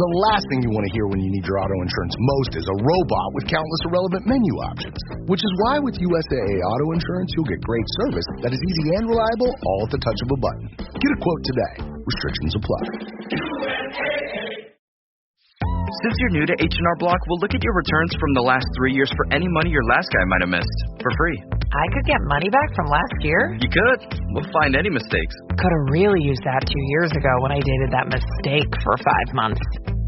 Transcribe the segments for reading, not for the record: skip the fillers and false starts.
The last thing you want to hear when you need your auto insurance most is a robot with countless irrelevant menu options. Which is why with USAA Auto Insurance, you'll get great service that is easy and reliable, all at the touch of a button. Get a quote today. Restrictions apply. Since you're new to H&R Block, we'll look at your returns from the last 3 years for any money your last guy might have missed, for free. I could get money back from last year? You could. We'll find any mistakes. Could have really used that 2 years ago when I dated that mistake for 5 months.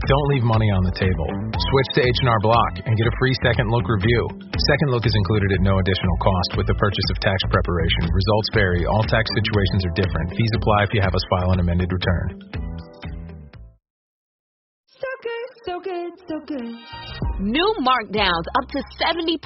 Don't leave money on the table. Switch to H&R Block and get a free second look review. Second look is included at no additional cost with the purchase of tax preparation. Results vary. All tax situations are different. Fees apply if you have us file an amended return. So good, so good. New markdowns up to 70%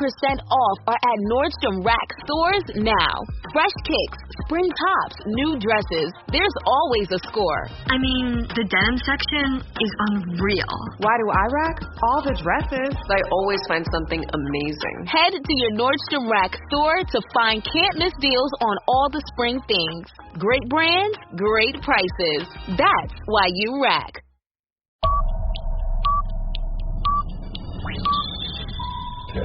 off are at Nordstrom Rack stores now. Fresh kicks, spring tops, new dresses. There's always a score. I mean, the denim section is unreal. Why do I rack? All the dresses. I always find something amazing. Head to your Nordstrom Rack store to find can't-miss deals on all the spring things. Great brands, great prices. That's why you rack. 10, 9,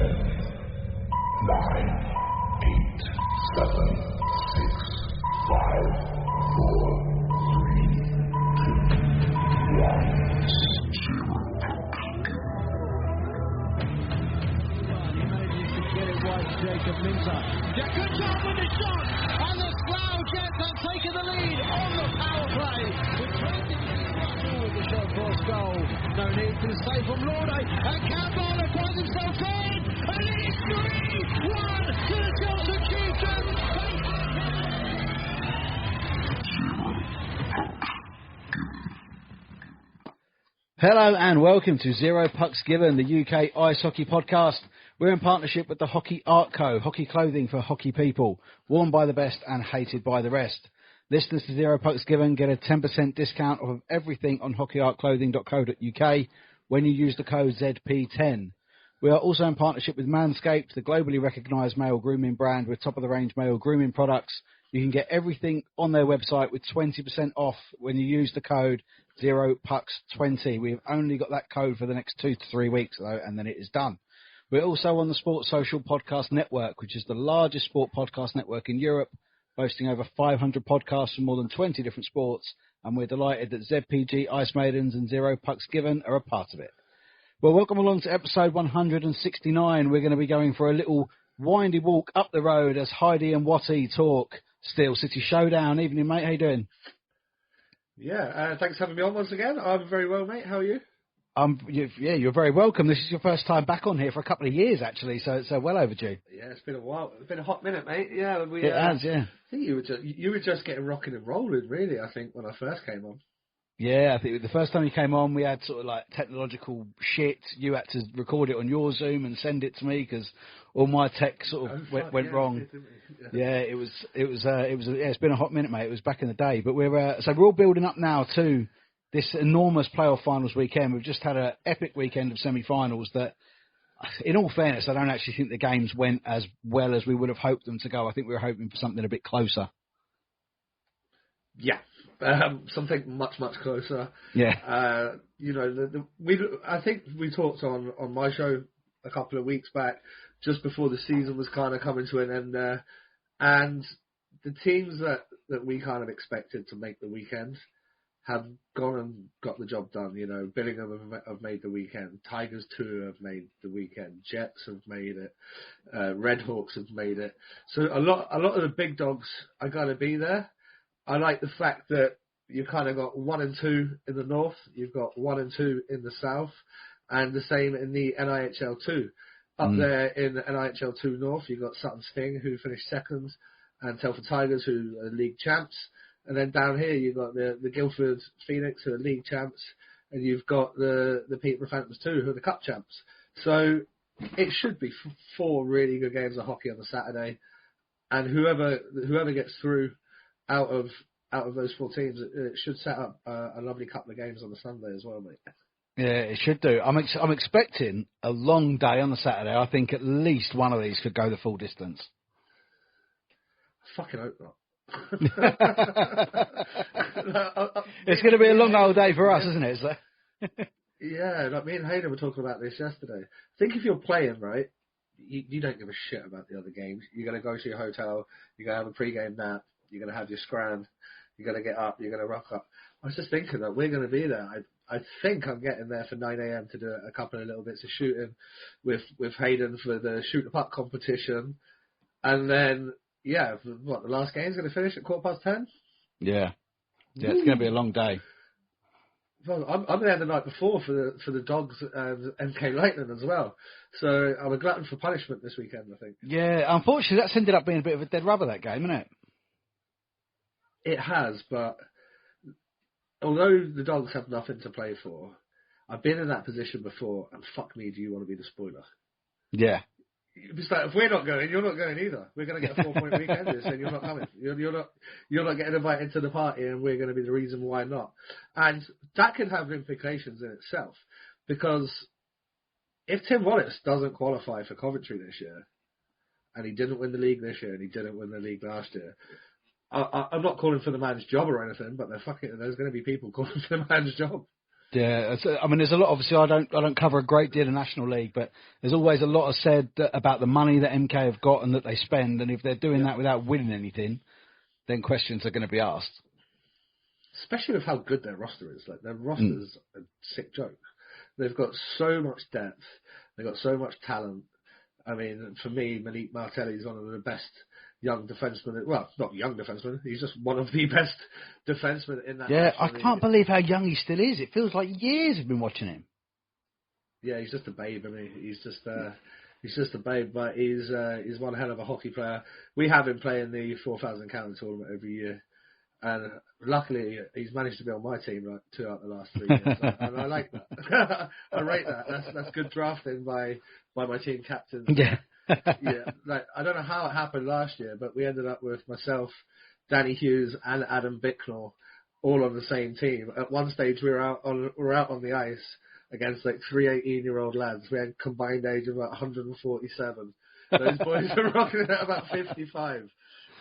8, 7, 6, 5, 4, 3, 2, 1, 0. He manages to get it wide to Jacob Minter. Good job with the shot, and the Slough Jets have taken the lead on the power play. With 20 with the shot cross goal. No need to stay from Lorde, and Campbell finds himself in, and it's 3-1 to the Chelsea Chieftains. Hello and welcome to Zero Pucks Given, the UK ice hockey podcast. We're in partnership with the Hockey Art Co, hockey clothing for hockey people, worn by the best and hated by the rest. Listeners to Zero Pucks Given get a 10% discount off of everything on hockeyartclothing.co.uk when you use the code ZP10. We are also in partnership with Manscaped, the globally recognised male grooming brand with top-of-the-range male grooming products. You can get everything on their website with 20% off when you use the code 0pucks20. We've only got that code for the next 2 to 3 weeks, though, and then it is done. We're also on the Sports Social Podcast Network, which is the largest sport podcast network in Europe, boasting over 500 podcasts from more than 20 different sports, and we're delighted that ZPG, Ice Maidens and Zero Pucks Given are a part of it. Well, welcome along to episode 169. We're going to be going for a little windy walk up the road as Hydey and Watty talk Steel City Showdown. Evening, mate. How you doing? Yeah, thanks for having me on once again. I'm very well, mate. How are you? You're very welcome. This is your first time back on here for a couple of years, actually, so it's well overdue. Yeah, it's been a while. It's been a hot minute, mate. Yeah, it has. Yeah, I think you were just getting rocking and rolling, really. I think when I first came on. Yeah, I think the first time you came on, we had sort of like technological shit. You had to record it on your Zoom and send it to me because all my tech sort of went wrong. It's been a hot minute, mate. It was back in the day, but we're all building up now to this enormous playoff finals weekend. We've just had an epic weekend of semi-finals that, in all fairness, I don't actually think the games went as well as we would have hoped them to go. I think we were hoping for something a bit closer. Yeah. Something much closer. Yeah. I think we talked on my show a couple of weeks back, just before the season was kind of coming to an end there, and the teams that we kind of expected to make the weekend have gone and got the job done. You know, Billingham have made the weekend. Tigers 2 have made the weekend. Jets have made it. Redhawks have made it. So a lot of the big dogs are going to be there. I like the fact that you've kind of got 1 and 2 in the north, you've got 1 and 2 in the south, and the same in the NIHL 2. Up there in the NIHL 2 north, you've got Sutton Sting, who finished second, and Telford Tigers, who are league champs. And then down here, you've got the Guildford Phoenix, who are league champs, and you've got the Peterborough Phantoms too, who are the cup champs. So it should be 4 really good games of hockey on the Saturday, and whoever gets through out of those 4 teams, it should set up a lovely couple of games on the Sunday as well, mate. Yeah, it should do. I'm expecting a long day on the Saturday. I think at least one of these could go the full distance. I fucking hope not. It's going to be a long old day for us, isn't it? So. Yeah, like me and Hayden were talking about this yesterday. I think if you're playing, right, you don't give a shit about the other games. You're going to go to your hotel, you're going to have a pre-game nap, you're going to have your scran, you're going to get up, you're going to rock up. I was just thinking that we're going to be there. I think I'm getting there for 9 a.m. to do a couple of little bits of shooting with Hayden for the shoot the puck competition. And then, yeah, the last game's going to finish at 10:15? Yeah. Yeah, it's going to be a long day. Well, I'm there the night before for the Dogs and MK Lightning as well. So I'm a glutton for punishment this weekend, I think. Yeah, unfortunately, that's ended up being a bit of a dead rubber, that game, isn't it? It has, but although the Dogs have nothing to play for, I've been in that position before, and fuck me, do you want to be the spoiler? Yeah. It's like, if we're not going, you're not going either. We're going to get a 4-point weekend, and you're not coming. You're not getting invited to the party, and we're going to be the reason why not. And that can have implications in itself, because if Tim Wallace doesn't qualify for Coventry this year, and he didn't win the league this year, and he didn't win the league last year, I'm not calling for the man's job or anything, but there's going to be people calling for the man's job. Yeah, I mean, there's a lot. Obviously, I don't cover a great deal of National League, but there's always a lot said about the money that MK have got and that they spend, and if they're doing that without winning anything, then questions are going to be asked. Especially with how good their roster is. Like, their roster's a sick joke. They've got so much depth. They've got so much talent. I mean, for me, Malik Martelli is one of the best young defensemen. Well, not young defenseman. He's just one of the best defensemen in that. Yeah, I can't believe how young he still is. It feels like years I've been watching him. Yeah, he's just a babe. I mean, he's just a babe, but he's one hell of a hockey player. We have him playing the 4,000 county tournament every year, and luckily he's managed to be on my team like 2 out of the last 3 years, and I like that. I rate that. That's good drafting by my team captains. Yeah. Yeah, like, I don't know how it happened last year, but we ended up with myself, Danny Hughes, and Adam Bicknell all on the same team. At one stage, we were out on the ice against like 3 18-year-old lads. We had a combined age of about 147. Those boys are rocking at about 55.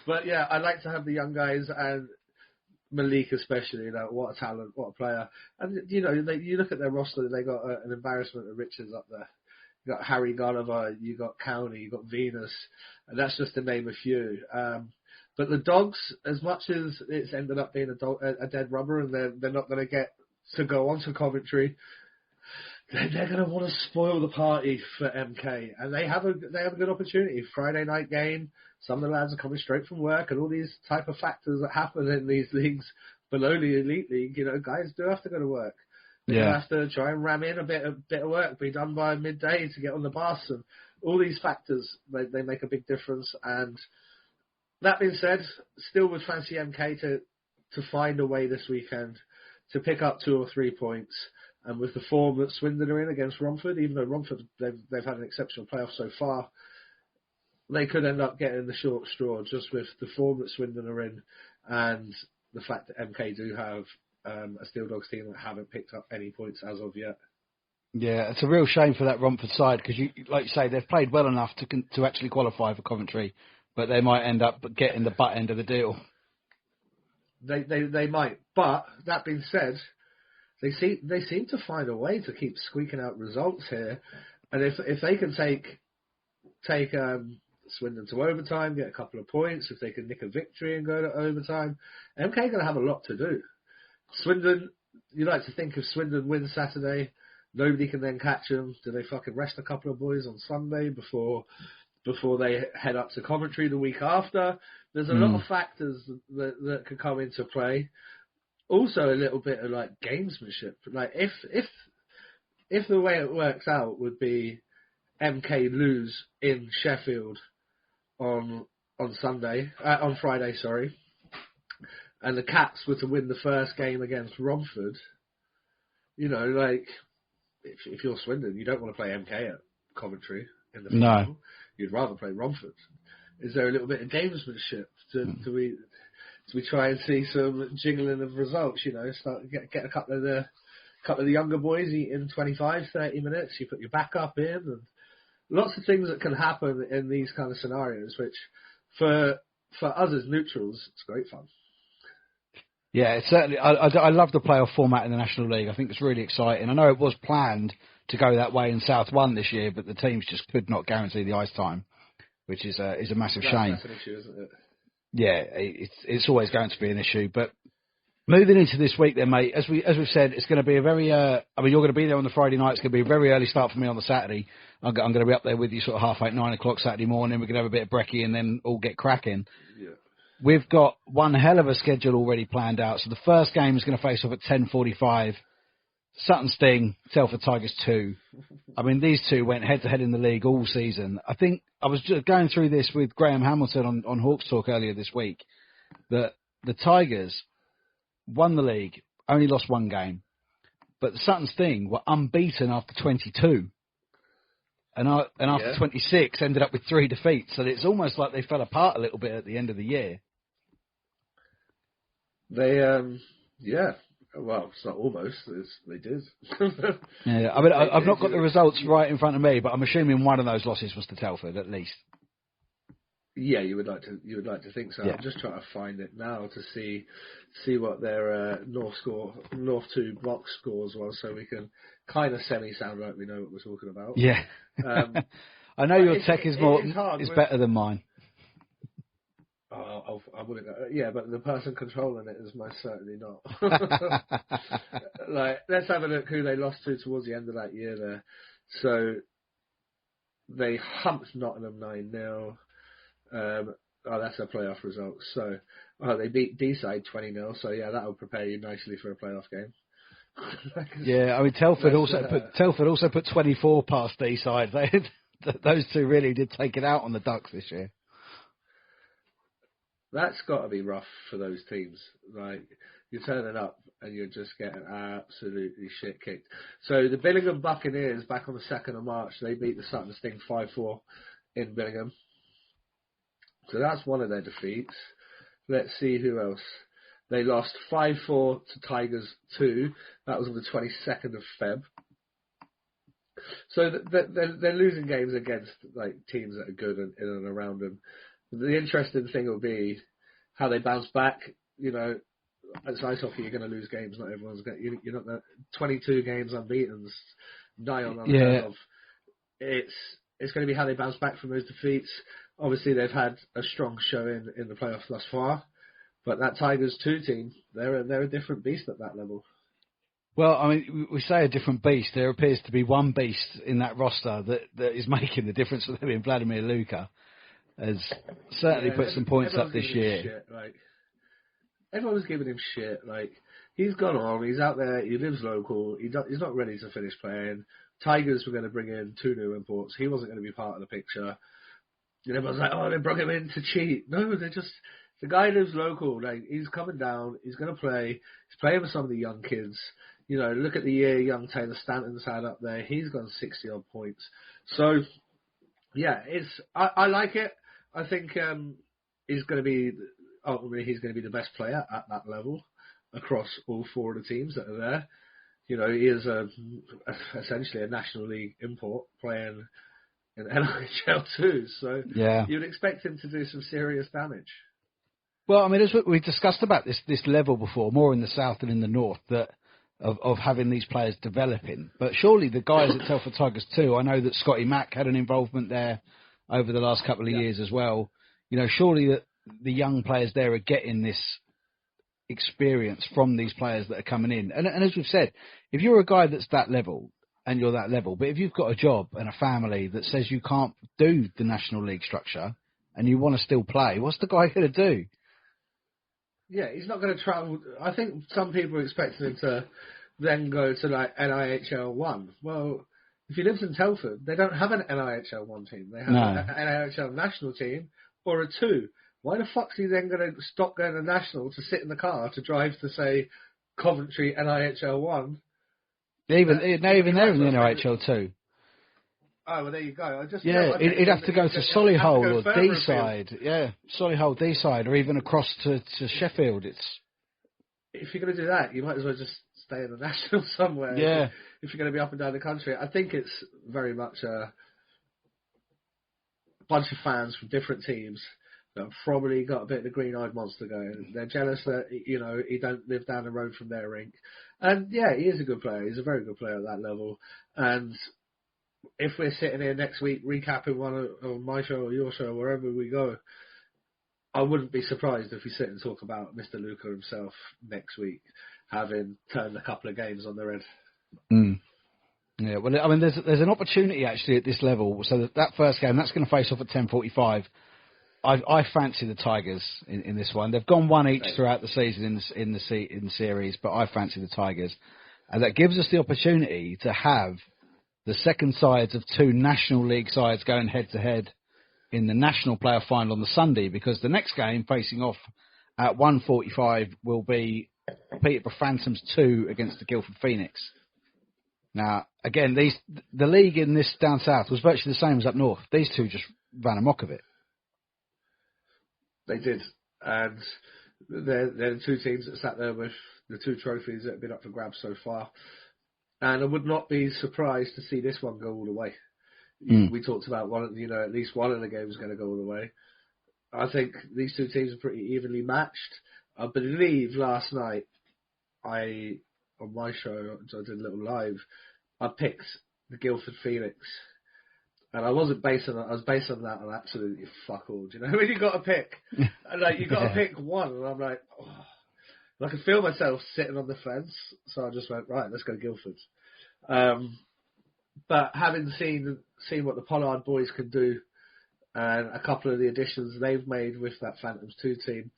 But yeah, I like to have the young guys, and Malik especially. What a talent, what a player. And you look at their roster, they got an embarrassment of riches up there. You got Harry Gulliver, you got Cowney, you got Venus, and that's just to name a few. But the Dogs, as much as it's ended up being a dead rubber, and they're not going to get to go on to Coventry, they're going to want to spoil the party for MK, and they have a good opportunity. Friday night game, some of the lads are coming straight from work, and all these type of factors that happen in these leagues below the elite league. Guys do have to go to work. They have to try and ram in a bit of work, be done by midday to get on the bus, and all these factors, they make a big difference. And that being said, still would fancy MK to find a way this weekend to pick up 2 or 3 points. And with the form that Swindon are in against Romford, even though Romford, they've had an exceptional playoff so far, they could end up getting the short straw just with the form that Swindon are in and the fact that MK do have a Steel Dogs team that haven't picked up any points as of yet. Yeah, it's a real shame for that Romford side because, like you say, they've played well enough to actually qualify for Coventry, but they might end up getting the butt end of the deal. They might, but that being said, they seem to find a way to keep squeaking out results here, and if they can take Swindon to overtime, get a couple of points, if they can nick a victory and go to overtime, MK are going to have a lot to do. Swindon, you like to think if Swindon wins Saturday, nobody can then catch them. Do they fucking rest a couple of boys on Sunday before they head up to Coventry the week after? There's a lot of factors that could come into play. Also, a little bit of like gamesmanship. Like if the way it works out would be MK lose in Sheffield on Friday, sorry. And the Cats were to win the first game against Romford, like, if you're Swindon, you don't want to play MK at Coventry in the final. No. You'd rather play Romford. Is there a little bit of gamesmanship? Do we try and see some jiggling of results, start get a couple of the younger boys eating 25, 30 minutes, you put your backup in, and lots of things that can happen in these kind of scenarios, which for us as neutrals, it's great fun. Yeah, it's certainly. I love the playoff format in the National League. I think it's really exciting. I know it was planned to go that way in South 1 this year, but the teams just could not guarantee the ice time, which is a massive shame. That's an issue, isn't it? Yeah, it's always going to be an issue. But moving into this week then, mate, as we've said, it's going to be a very, you're going to be there on the Friday night. It's going to be a very early start for me on the Saturday. I'm going to be up there with you sort of 8:30, 9 o'clock Saturday morning. We're going to have a bit of brekkie and then all get cracking. Yeah. We've got one hell of a schedule already planned out. So the first game is going to face off at 10:45. Sutton Sting, Telford Tigers 2. I mean, these two went head-to-head in the league all season. I think I was just going through this with Graham Hamilton on Hawks Talk earlier this week, that the Tigers won the league, only lost one game, but the Sutton Sting were unbeaten after 22, and after 26 ended up with 3 defeats. So it's almost like they fell apart a little bit at the end of the year. They, well, it's not almost. They did. Yeah, I mean, I've not got the results right in front of me, but I'm assuming one of those losses was to Telford, at least. Yeah, you would like to think so. Yeah. I'm just trying to find it now to see what their North 2 box scores was, so we can kind of sound like we know what we're talking about. Yeah, I know your tech is better than mine. Oh, I wouldn't. Yeah, but the person controlling it is most certainly not. Let's have a look who they lost to towards the end of that year there. So they humped Nottingham 9-0. That's their playoff results. So they beat D-side 20-0. So yeah, that will prepare you nicely for a playoff game. Yeah, I mean Telford also put 24 past D-side. Those two really did take it out on the Ducks this year. That's got to be rough for those teams. Like, you're turning up and you're just getting absolutely shit kicked. So the Billingham Buccaneers, back on the 2nd of March, they beat the Sutton Sting 5-4 in Billingham. So that's one of their defeats. Let's see who else. They lost 5-4 to Tigers 2. That was on the 22nd of Feb. So they're losing games against like teams that are good in and around them. The interesting thing will be how they bounce back. You know, as ice hockey, you're going to lose games. Not everyone's going. You're not 22 games unbeaten, nigh on unheard of. It's going to be how they bounce back from those defeats. Obviously, they've had a strong showing in the playoffs thus far, but that Tigers 2 team, they're a different beast at that level. Well, I mean, we say a different beast. There appears to be one beast in that roster that is making the difference for them in Vladimir Luka. Has certainly put some points up this year. Shit, like, everyone was giving him shit. Like, he's gone on. He's out there. He lives local. He's not ready to finish playing. Tigers were going to bring in 2 new imports. He wasn't going to be part of the picture. And everyone's like, oh, they brought him in to cheat. No, the guy lives local. Like, he's coming down. He's going to play. He's playing with some of the young kids. You know, look at the year young Taylor Stanton's had up there. He's got 60 odd points. So, yeah, I like it. I think he's going to be the best player at that level across all 4 of the teams that are there. You know, he is essentially a National League import playing in NIHL too. So you'd expect him to do some serious damage. Well, I mean, as we discussed about this level before, more in the south than in the north, that of having these players developing. But surely the guys at Telford Tigers too, I know that Scotty Mack had an involvement there over the last couple of years as well. You know, surely that the young players there are getting this experience from these players that are coming in. And as we've said, if you're a guy that's that level and you're that level, but if you've got a job and a family that says you can't do the National League structure and you want to still play, what's the guy going to do? Yeah, he's not going to travel. I think some people are expecting him to then go to like NIHL 1. Well, if he lives in Telford, they don't have an NIHL 1 team. They have an NIHL national team or a 2. Why the fuck's he then going to stop going to national to sit in the car to drive to, say, Coventry NIHL 1? Even they're in the NIHL 2. Oh, well, there you go. He'd have to go to Solihull or D-side. Yeah, Solihull, D-side, or even across to Sheffield. If you're going to do that, you might as well just stay in the national somewhere. Yeah. If you're going to be up and down the country. I think it's very much a bunch of fans from different teams that probably got a bit of the green-eyed monster going. They're jealous that, he don't live down the road from their rink. And yeah, he is a good player. He's a very good player at that level. And if we're sitting here next week recapping one of my show or your show, wherever we go, I wouldn't be surprised if we sit and talk about Mr. Luca himself next week, having turned a couple of games on their head. Mm. Yeah, well, I mean, there's an opportunity actually at this level. So that first game, that's going to face off at 10:45. I fancy the Tigers in this one. They've gone one each throughout the season in the series, but I fancy the Tigers, and that gives us the opportunity to have the second sides of two National League sides going head to head in the National Playoff Final on the Sunday, because the next game facing off at 1:45 will be Peterborough Phantoms 2 against the Guildford Phoenix. Now, again, the league in this down south was virtually the same as up north. These two just ran amok of it. They did, and they're the two teams that sat there with the two trophies that have been up for grabs so far. And I would not be surprised to see this one go all the way. We talked about at least one of the games is going to go all the way. I think these two teams are pretty evenly matched. I believe last night, on my show, I did a little live, I picked the Guildford Phoenix. And I wasn't basing it. I was basing that on absolutely fuck all. Do you know when you got to pick, and you got to pick one, and I'm like, and I could feel myself sitting on the fence. So I just went, right, let's go Guildford. But having seen what the Pollard boys can do, and a couple of the additions they've made with that Phantoms 2 team,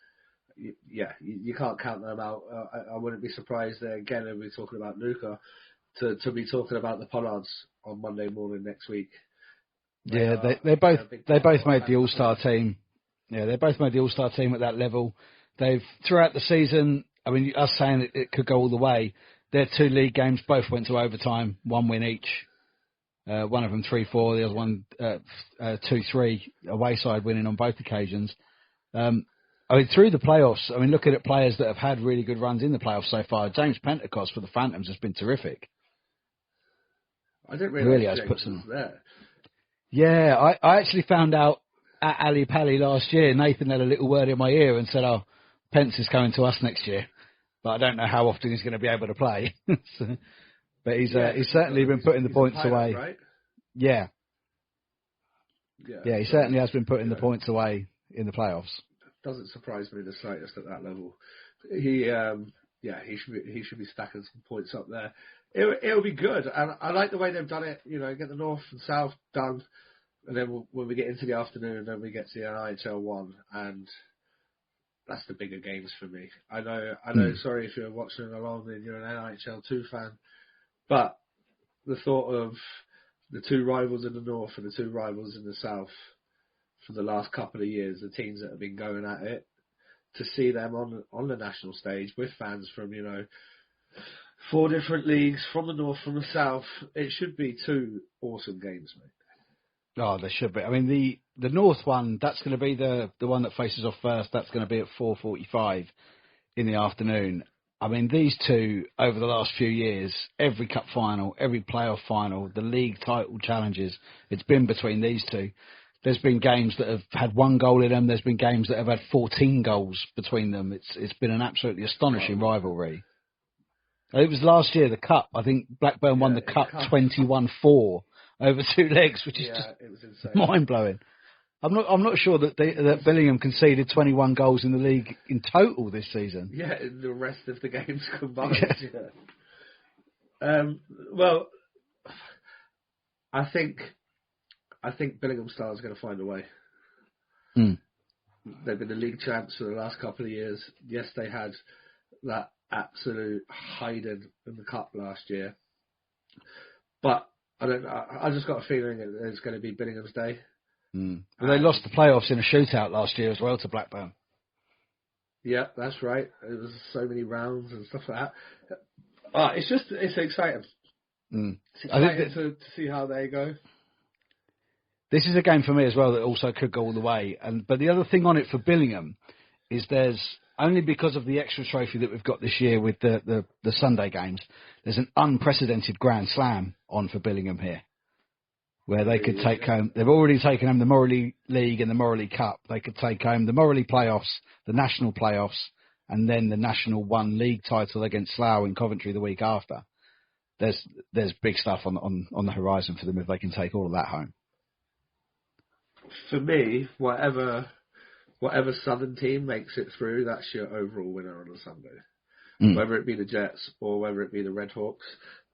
you can't count them out. I wouldn't be surprised there again if we're talking about Luca to be talking about the Pollards on Monday morning next week. Yeah, they both made the All-Star team. Yeah, they both made the All-Star team at that level. They've throughout the season. I mean, us saying it could go all the way. Their two league games both went to overtime, one win each. One of them 3-4, the other one 2-3. Away side winning on both occasions. I mean, through the playoffs. I mean, looking at players that have had really good runs in the playoffs so far. James Pentecost for the Phantoms has been terrific. I didn't realise James was there. Yeah, I actually found out at Ali Pally last year. Nathan had a little word in my ear and said, Pence is coming to us next year. But I don't know how often he's going to be able to play. But he's certainly been putting the points away. Right? Yeah, he certainly has been putting the points away in the playoffs. Doesn't surprise me the slightest at that level. He should be stacking some points up there. It'll be good, and I like the way they've done it. Get the North and South done, and then when we get into the afternoon, then we get to the NIHL 1, and that's the bigger games for me. I know. Sorry if you're watching along and you're an NIHL 2 fan, but the thought of the two rivals in the North and the two rivals in the South for the last couple of years, the teams that have been going at it, to see them on the national stage with fans from 4 different leagues, from the North, from the South, it should be 2 awesome games, mate. Oh, there should be. I mean, the North one, that's going to be the one that faces off first. That's going to be at 4:45 in the afternoon. I mean, these two, over the last few years, every cup final, every playoff final, the league title challenges, it's been between these two. There's been games that have had 1 goal in them. There's been games that have had 14 goals between them. It's been an absolutely astonishing rivalry. It was last year, the Cup. I think Blackburn won the Cup 21-4 over 2 legs, which is just mind-blowing. I'm not sure that Billingham conceded 21 goals in the league in total this season. Yeah, the rest of the games combined. Well, I think Billingham Star is going to find a way. They've been the league champs for the last couple of years. Yes, they had that absolute hiding in the cup last year, but I just got a feeling it's going to be Billingham's day. Well, they lost the playoffs in a shootout last year as well to Blackburn. Yeah, that's right. It was so many rounds and stuff like that. It's exciting. It's exciting to see how they go. This is a game for me as well that also could go all the way. But the other thing on it for Billingham is there's, only because of the extra trophy that we've got this year with the Sunday games, there's an unprecedented Grand Slam on for Billingham here. where they could take home. They've already taken home the Morley League and the Morley Cup. They could take home the Morley playoffs, the national playoffs, and then the National 1 League title against Slough in Coventry the week after. There's big stuff on the horizon for them if they can take all of that home. For me, whatever Southern team makes it through, that's your overall winner on a Sunday. Whether it be the Jets or whether it be the Red Hawks.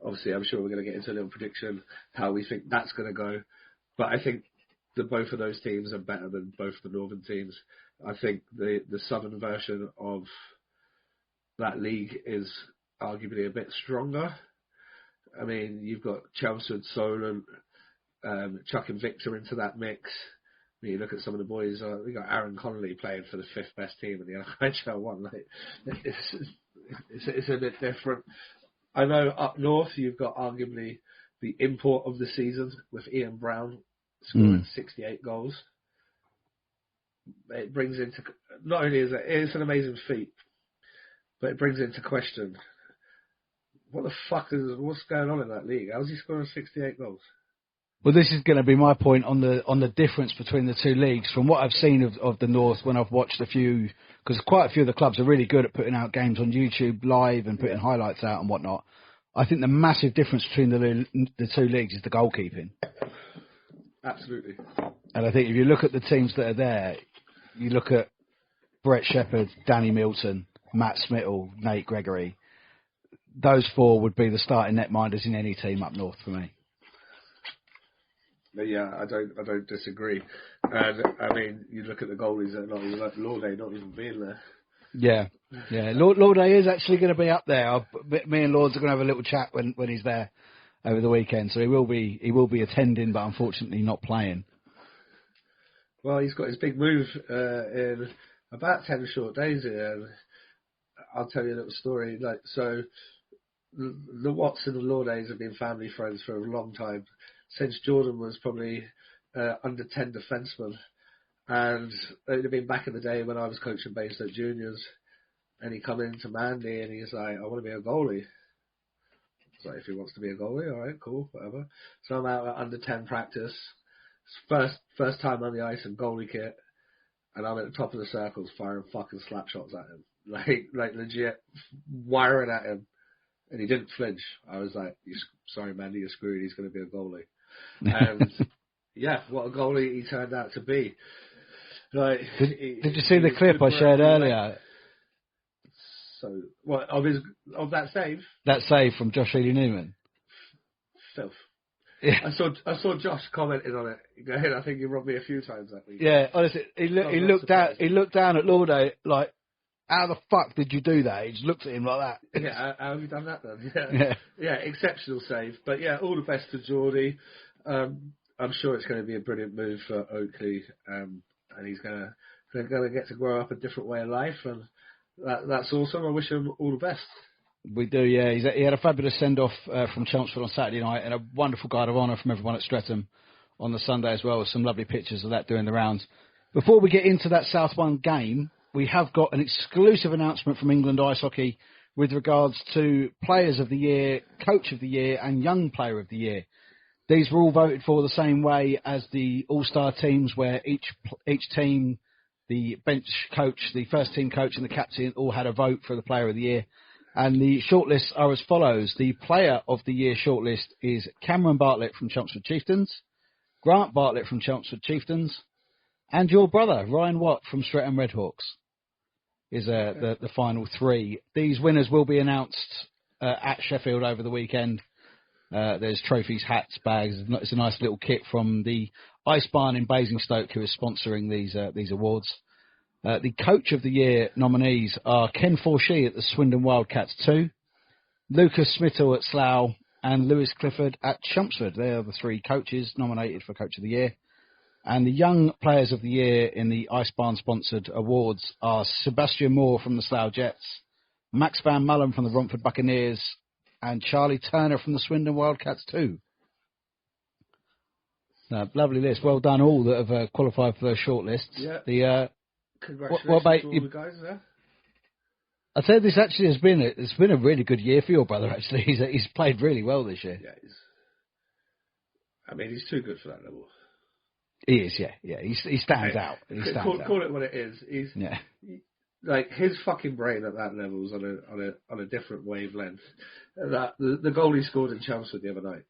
Obviously, I'm sure we're going to get into a little prediction how we think that's going to go. But I think that both of those teams are better than both the Northern teams. I think the Southern version of that league is arguably a bit stronger. I mean, you've got Chelmsford, Solent, Chuck and Victor into that mix. I mean, you look at some of the boys. We got Aaron Connolly playing for the 5th best team in the NIHL 1. Like, it's a bit different. I know up north you've got arguably the import of the season with Ian Brown scoring 68 goals. It brings into, not only is it's an amazing feat, but it brings into question what's going on in that league? How's he scoring 68 goals? Well, this is going to be my point on the difference between the two leagues. From what I've seen of the North, when I've watched a few, because quite a few of the clubs are really good at putting out games on YouTube live and putting highlights out and whatnot. I think the massive difference between the two leagues is the goalkeeping. Absolutely. And I think if you look at the teams that are there, you look at Brett Shepherd, Danny Milton, Matt Smittle, Nate Gregory. Those four would be the starting netminders in any team up north for me. But yeah, I don't disagree. And I mean, you look at the goalies that are not even like Lauday not even being there. Yeah. Lauday is actually going to be up there. Me and Lords are going to have a little chat when he's there over the weekend. So he will be attending, but unfortunately not playing. Well, he's got his big move in about 10 short days here. And I'll tell you a little story. Like, so the Watts and the Laudays have been family friends for a long time. Since Jordan was probably under 10 defenceman. And it would have been back in the day when I was coaching Bayside Juniors. And he come into Mandy and he's like, I want to be a goalie. So if he wants to be a goalie, all right, cool, whatever. So I'm out at under 10 practice. First time on the ice in goalie kit. And I'm at the top of the circles firing fucking slap shots at him. Like legit wiring at him. And he didn't flinch. I was like, sorry, Mandy, you're screwed. He's going to be a goalie. And yeah, what a goalie he turned out to be. Like, did you see the clip I shared earlier? So, what of that save? That save from Josh Ely Newman. Filth. Yeah. I saw Josh commenting on it. Go ahead. I think he robbed me a few times that week. Yeah, honestly, he looked down at Lauday like, how the fuck did you do that? He just looked at him like that. Yeah, how have you done that then? Yeah, exceptional save. But yeah, all the best to Geordie. I'm sure it's going to be a brilliant move for Oakley, and he's going to get to grow up a different way of life, and that's awesome. I wish him all the best. We do, yeah. He had a fabulous send-off from Chelmsford on Saturday night, and a wonderful guard of honour from everyone at Streatham on the Sunday as well, with some lovely pictures of that doing the rounds. Before we get into that South 1 game, we have got an exclusive announcement from England Ice Hockey with regards to Players of the Year, Coach of the Year and Young Player of the Year. These were all voted for the same way as the All-Star teams, where each team, the bench coach, the first team coach and the captain all had a vote for the Player of the Year. And the shortlists are as follows. The Player of the Year shortlist is Cameron Bartlett from Chelmsford Chieftains, Grant Bartlett from Chelmsford Chieftains, and your brother, Ryan Watt from Streatham Redhawks. Is the final three. These winners will be announced at Sheffield over the weekend. There's trophies, hats, bags. It's a nice little kit from the IceBarn in Basingstoke, who is sponsoring these awards. The Coach of the Year nominees are Ken Forshee at the Swindon Wildcats 2, Lucas Smittle at Slough, and Lewis Clifford at Chelmsford. They are the three coaches nominated for Coach of the Year. And the Young Players of the Year in the IceBarn-sponsored awards are Sebastian Moore from the Slough Jets, Max Van Mullen from the Romford Buccaneers, and Charlie Turner from the Swindon Wildcats too. Lovely list. Well done all that have qualified for those shortlists. Yeah. Congratulations what about to all you? The guys there. I'd say this actually has been a really good year for your brother, actually. He's played really well this year. Yeah, I mean, he's too good for that level. He is, yeah. He stands out. Call it what it is. Like, his fucking brain at that level is on a different wavelength. The goal he scored in Chelmsford the other night.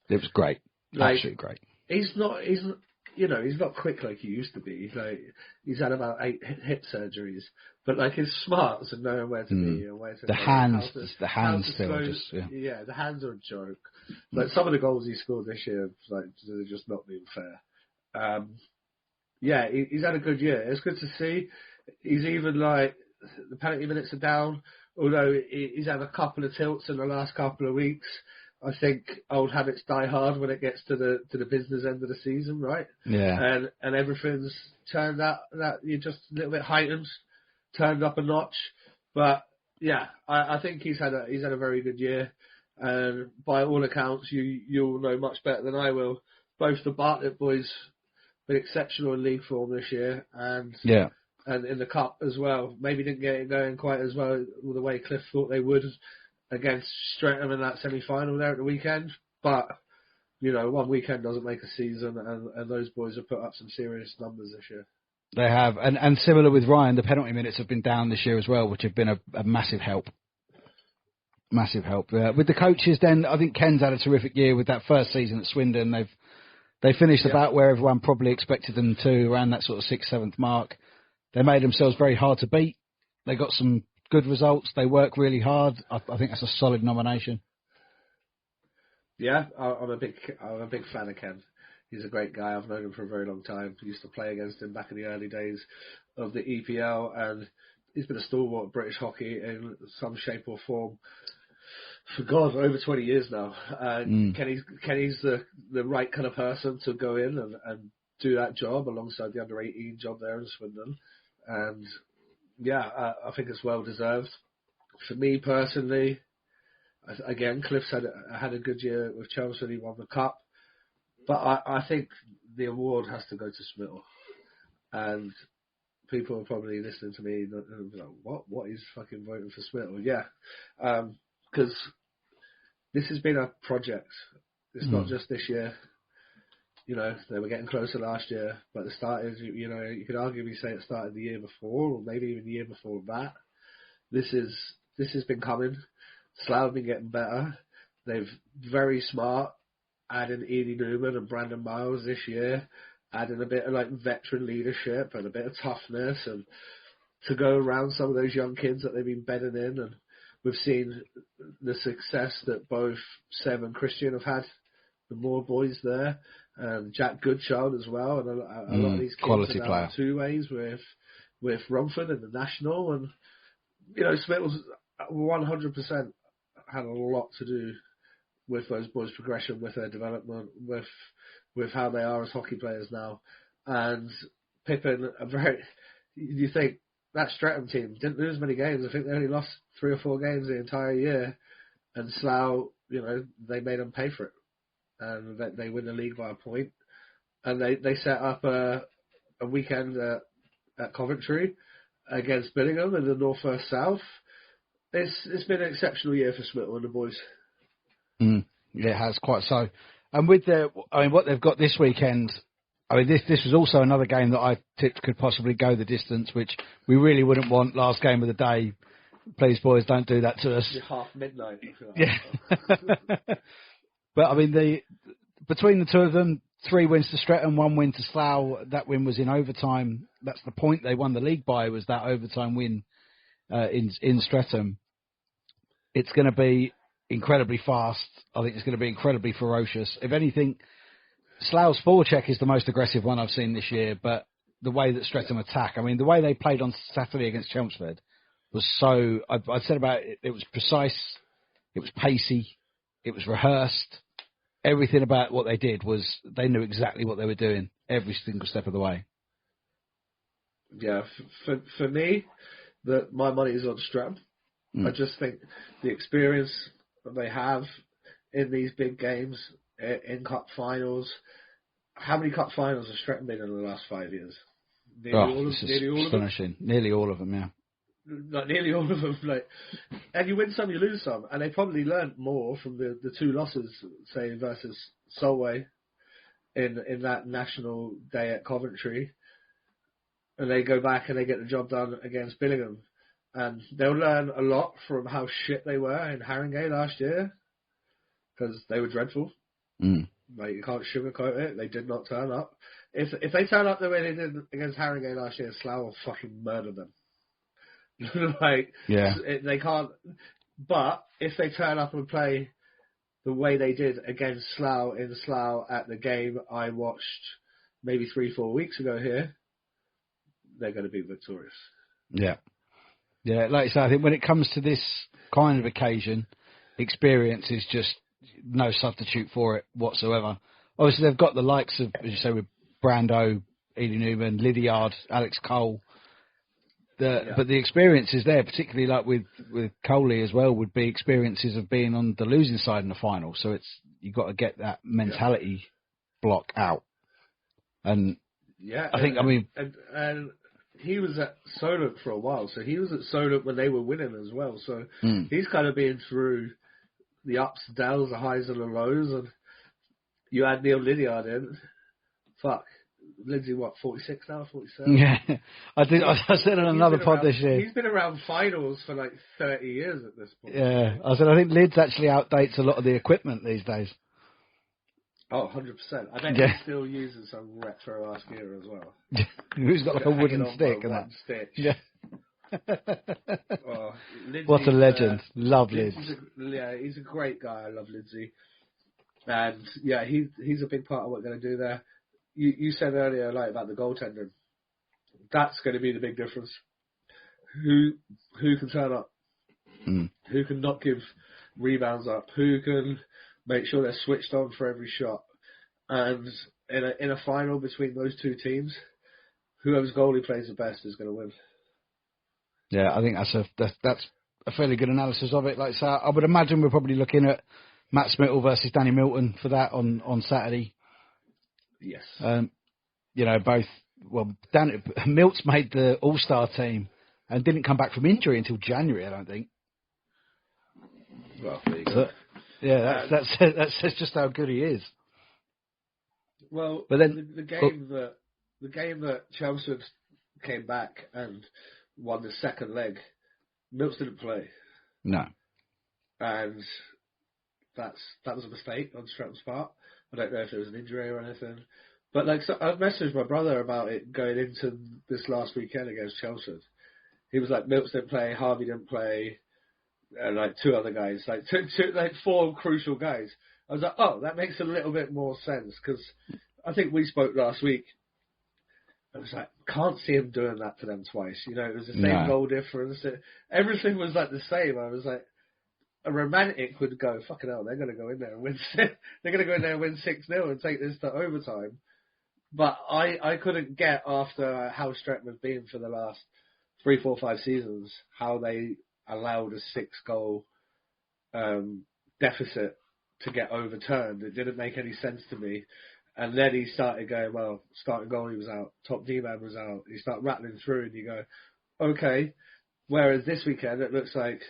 It was great. Absolutely great. He's not quick like he used to be. He's had about 8 hip surgeries, but like his smarts and knowing where to be and where to the hands still the hands are a joke. Like some of the goals he scored this year, like they're just not being fair. He's had a good year. It's good to see. He's even like the penalty minutes are down, although he's had a couple of tilts in the last couple of weeks. I think old habits die hard when it gets to the business end of the season, right? Yeah. And everything's turned out that you're just a little bit heightened, turned up a notch. But yeah, I think he's had a very good year, and by all accounts, you'll know much better than I will. Both the Bartlett boys been exceptional in league form this year, and in the cup as well. Maybe didn't get it going quite as well the way Cliff thought they would against Streatham in that semi-final there at the weekend. But, one weekend doesn't make a season, and those boys have put up some serious numbers this year. They have. And similar with Ryan, the penalty minutes have been down this year as well, which have been a massive help. Massive help. With the coaches then, I think Ken's had a terrific year with that first season at Swindon. They finished about where everyone probably expected them to, around that sort of 6th, 7th mark. They made themselves very hard to beat. They got some good results. They work really hard. I think that's a solid nomination. Yeah, I'm a big fan of Ken. He's a great guy. I've known him for a very long time. I used to play against him back in the early days of the EPL, and he's been a stalwart of British hockey in some shape or form for over 20 years now. Kenny's the right kind of person to go in and do that job alongside the under-18 job there in Swindon. And yeah, I think it's well deserved. For me personally, again, Cliff's had a good year with Chelmsford. He won the cup, but I think the award has to go to Smittle. And people are probably listening to me and be like, "What is fucking voting for Smittle?" Yeah, because this has been a project. It's not just this year. They were getting closer last year, but the start is, you could arguably say it started the year before, or maybe even the year before that. This has been coming. Slough have been getting better. They've very smart, adding Edie Newman and Brandon Miles this year, adding a bit of like veteran leadership and a bit of toughness, and to go around some of those young kids that they've been bedding in. And we've seen the success that both Seb and Christian have had, the more boys there. Jack Goodchild as well, and a lot of these kids are now 2 ways with Romford and the National, and Smittle's 100% had a lot to do with those boys' progression, with their development, with how they are as hockey players now. And Pippin, you think that Streatham team didn't lose many games. I think they only lost 3 or 4 games the entire year, and Slough, they made them pay for it. And they win the league by a point. And they set up a weekend at Coventry against Billingham in the North First South. It's been an exceptional year for Smittle and the boys. Yeah, it has quite so. And with what they've got this weekend, this was also another game that I tipped could possibly go the distance, which we really wouldn't want last game of the day. Please, boys, don't do that to us. It's half midnight. Yeah. But between the two of them, 3 wins to Streatham, 1 win to Slough. That win was in overtime. That's the point they won the league by, was that overtime win in Streatham. It's going to be incredibly fast. I think it's going to be incredibly ferocious. If anything, Slough's forecheck is the most aggressive one I've seen this year. But the way that Streatham attack, the way they played on Saturday against Chelmsford was so. I said about it. It was precise. It was pacey. It was rehearsed. Everything about what they did was they knew exactly what they were doing every single step of the way. Yeah, for me, my money is on Streatham. I just think the experience that they have in these big games, in cup finals. How many cup finals has Streatham been in the last 5 years? Astonishing. Nearly all of them, yeah. Like nearly all of them, and you win some, you lose some, and they probably learnt more from the 2 losses, say versus Solway in that national day at Coventry, and they go back and they get the job done against Billingham, and they'll learn a lot from how shit they were in Haringey last year, because they were dreadful. Like, you can't sugarcoat it. They did not turn up. If they turn up the way they did against Haringey last year, Slough will fucking murder them. Like, they can't. But if they turn up and play the way they did against Slough in Slough at the game I watched maybe 3-4 weeks ago here, they're going to be victorious. Yeah. Yeah, like I say, I think when it comes to this kind of occasion, experience is just no substitute for it whatsoever. Obviously, they've got the likes of, as you say, with Brando, Ely Newman, Lydiard, Alex Cole. But the experiences there, particularly like with Coley as well, would be experiences of being on the losing side in the final. So you've got to get that mentality block out. And I think, and he was at Solent for a while, so he was at Solent when they were winning as well. So he's kind of been through the ups and downs, the highs and the lows, and you add Neil Lydiard in. Fuck. Lindsay, 46 now, 47? Yeah. I said on another pod this year. He's been around finals for like 30 years at this point. Yeah. I said, I think Lids actually outdates a lot of the equipment these days. Oh, 100%. I bet he still uses some retro-ass gear as well. Who's got like a wooden stick and that? Stitch. Yeah. Lindsay, what a legend. Love Lids. He's a great guy. I love Lindsay. And yeah, he's a big part of what we're going to do there. You said earlier, like, about the goaltender. That's going to be the big difference. Who can turn up? Who can not give rebounds up? Who can make sure they're switched on for every shot? And in a final between those two teams, whoever's goalie plays the best is going to win. Yeah, I think that's a fairly good analysis of it. Like, so I would imagine we're probably looking at Matt Smittle versus Danny Milton for that on Saturday. Yes. Both. Well, Milt's made the All-Star team and didn't come back from injury until January, I don't think. Well, there you go. That says just how good he is. Well, but then the game that Chelmsford came back and won the second leg, Milts didn't play. No. And that was a mistake on Stratton's part. I don't know if there was an injury or anything. But so I've messaged my brother about it going into this last weekend against Chelmsford. He was like, Milts didn't play, Harvey didn't play, and like two other guys, like four crucial guys. I was like, oh, that makes a little bit more sense, because I think we spoke last week. I was like, can't see him doing that to them twice. It was the same goal difference. Everything was like the same. I was like, a romantic would go, fucking hell, they're going to go in there and win. They're going to go in there and win 6-0 and take this to overtime. But I couldn't get, after how Stratton have been for the last 3, 4, 5 seasons, how they allowed a 6-goal deficit to get overturned. It didn't make any sense to me. And then he started going, well, starting goalie was out, top D-man was out. You start rattling through and you go, okay. Whereas this weekend, it looks like,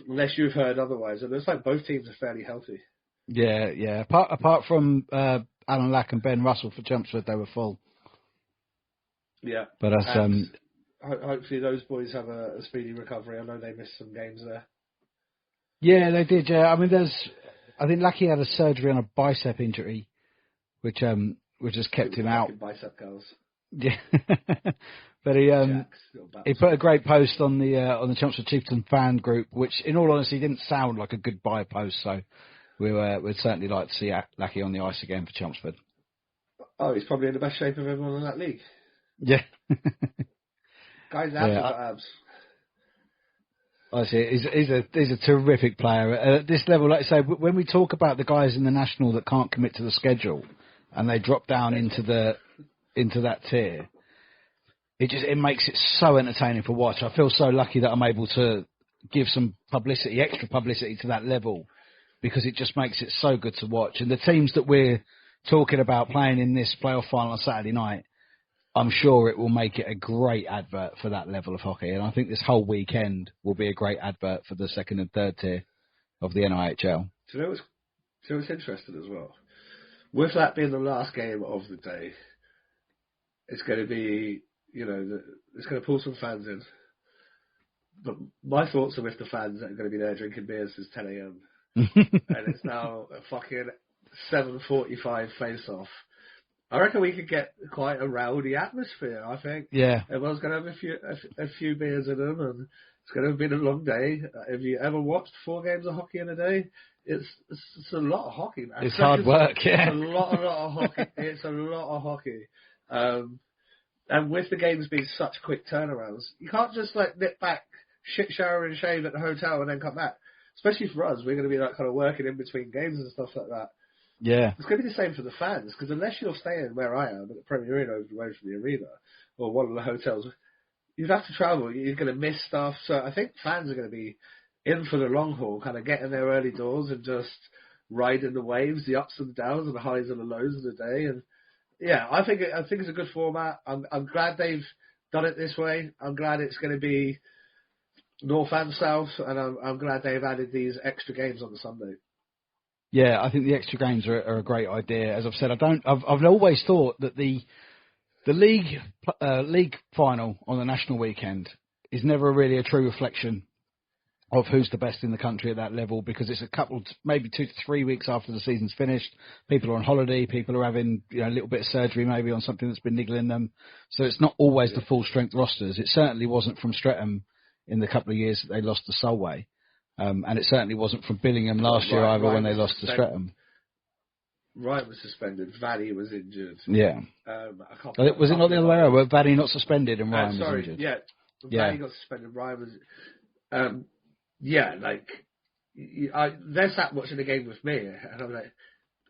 unless you've heard otherwise, it looks like both teams are fairly healthy. Yeah. Apart from Alan Lack and Ben Russell for Chelmsford, they were full. Yeah. But that's hopefully those boys have a speedy recovery. I know they missed some games there. Yeah, they did. Yeah, I mean, I think Lackey had a surgery on a bicep injury, which has kept him out. Bicep girls. Yeah. But he put a great post on the Chelmsford Chieftain fan group, which, in all honesty, didn't sound like a goodbye post. So we'd certainly like to see Lackey on the ice again for Chelmsford. Oh, he's probably in the best shape of everyone in that league. Yeah. Guy's abs. I see. He's a terrific player at this level. Like I say, when we talk about the guys in the national that can't commit to the schedule and they drop down into that tier, it makes it so entertaining for watch. I feel so lucky that I'm able to give some extra publicity to that level, because it just makes it so good to watch. And the teams that we're talking about playing in this playoff final on Saturday night, I'm sure it will make it a great advert for that level of hockey. And I think this whole weekend will be a great advert for the second and third tier of the NIHL. Do you know what's interesting as well? with that being the last game of the day, it's going to be, it's going to pull some fans in. But my thoughts are with the fans that are going to be there drinking beers since 10 a.m. and it's now a fucking 7:45 face-off. I reckon we could get quite a rowdy atmosphere, I think. Yeah. Everyone's going to have a few beers in them, and it's going to have been a long day. Have you ever watched 4 games of hockey in a day? It's a lot of hockey, man. It's hard work, yeah. It's a lot of hockey. It's a lot of hockey. And with the games being such quick turnarounds, you can't just nip back, shit, shower and shave at the hotel and then come back. Especially for us, we're going to be kind of working in between games and stuff like that. Yeah. It's going to be the same for the fans, because unless you're staying where I am, at the Premier Inn over the road from the arena, or one of the hotels, you'd have to travel. You're going to miss stuff. So I think fans are going to be in for the long haul, kind of getting there early doors and just riding the waves, the ups and the downs, and the highs and the lows of the day. And yeah, I think it's a good format. I'm glad they've done it this way. I'm glad it's going to be North and South, and I'm glad they've added these extra games on the Sunday. Yeah, I think the extra games are a great idea. As I've said, I've always thought that the league final on the national weekend is never really a true reflection of who's the best in the country at that level, because it's maybe 2 to 3 weeks after the season's finished. People are on holiday. People are having a little bit of surgery maybe on something that's been niggling them. So it's not always the full strength rosters. It certainly wasn't from Streatham in the couple of years that they lost to Solway. And it certainly wasn't from Billingham last year either when they lost to Streatham. Ryan was suspended. Vaddy was injured. Yeah. Was it not the other way around? Were Vaddy not suspended and Ryan was injured? Yeah. Vaddy got suspended. Ryan was... they're sat watching the game with me, and I'm like,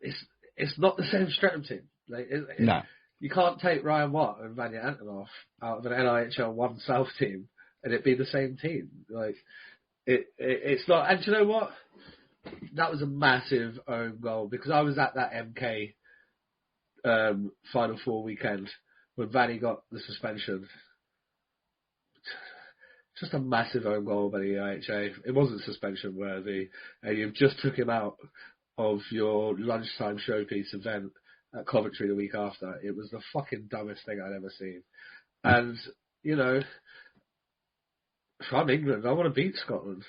it's not the same Streatham team. No. You can't take Ryan Watt and Vanya Antonov out of an NIHL 1 South team and it be the same team. It's not. And do you know what? That was a massive own goal, because I was at that MK Final Four weekend when Vanny got the suspension. Just a massive own goal by the IHA. It wasn't suspension worthy. You've just took him out of your lunchtime showpiece event at Coventry the week after. It was the fucking dumbest thing I'd ever seen. And, if I'm England, I want to beat Scotland.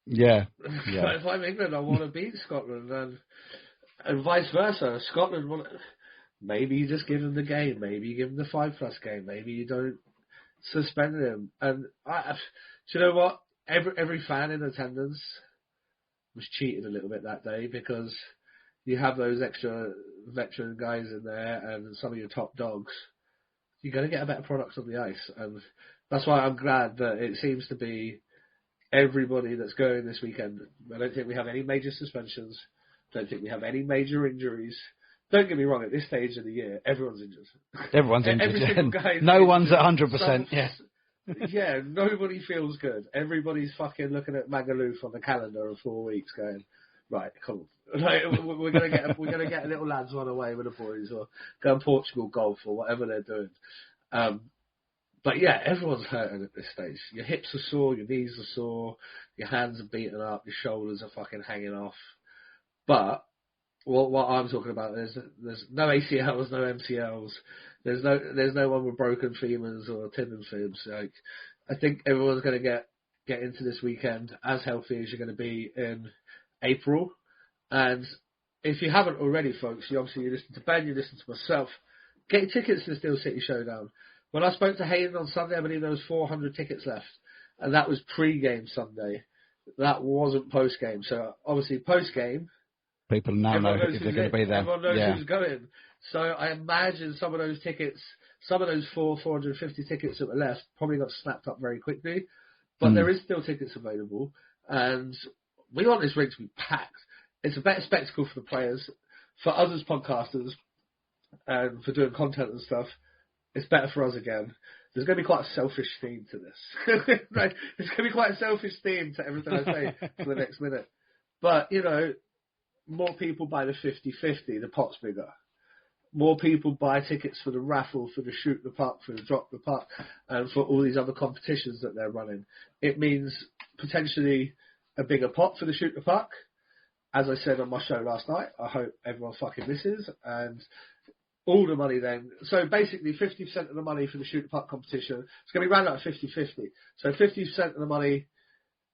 Yeah. If I'm England, I want to beat Scotland. And vice versa. Scotland, maybe you just give them the game. Maybe you give them the 5+ game. Maybe you don't suspend him. And do you know what? Every fan in attendance was cheated a little bit that day, because you have those extra veteran guys in there and some of your top dogs. You're going to get a better product on the ice. And that's why I'm glad that it seems to be everybody that's going this weekend. I don't think we have any major suspensions. Don't think we have any major injuries. Don't get me wrong, at this stage of the year, everyone's injured. Everyone's injured. Every single guy no one's at 100%. Yeah, nobody feels good. Everybody's fucking looking at Magaluf on the calendar of 4 weeks going, right, come on. We're gonna get a little lads run away with the boys, or go to Portugal golf, or whatever they're doing. But yeah, everyone's hurting at this stage. Your hips are sore, your knees are sore, your hands are beaten up, your shoulders are fucking hanging off. But what I'm talking about is there's no ACLs, no MCLs. There's no one with broken femurs or tendon fibs. I think everyone's going to get into this weekend as healthy as you're going to be in April. And if you haven't already, folks, you listen to Ben, you listen to myself, get your tickets to the Steel City Showdown. When I spoke to Hayden on Sunday, I believe there was 400 tickets left, and that was pre-game Sunday. That wasn't post-game. So obviously post-game, people now know if they're going to be there. Everyone knows who's going. So I imagine some of those tickets, some of those 450 tickets that were left probably got snapped up very quickly. But there is still tickets available. And we want this ring to be packed. It's a better spectacle for the players. For us as podcasters and for doing content and stuff, it's better for us again. There's going to be quite a selfish theme to this. Right? There's going to be quite a selfish theme to everything I say for the next minute. But, more people buy the 50-50, the pot's bigger. More people buy tickets for the raffle, for the shoot the puck, for the drop the puck, and for all these other competitions that they're running. It means potentially a bigger pot for the shoot the puck, as I said on my show last night, I hope everyone fucking misses. And all the money then. So basically 50% of the money for the shoot the puck competition, it's going to be round up 50-50. So 50% of the money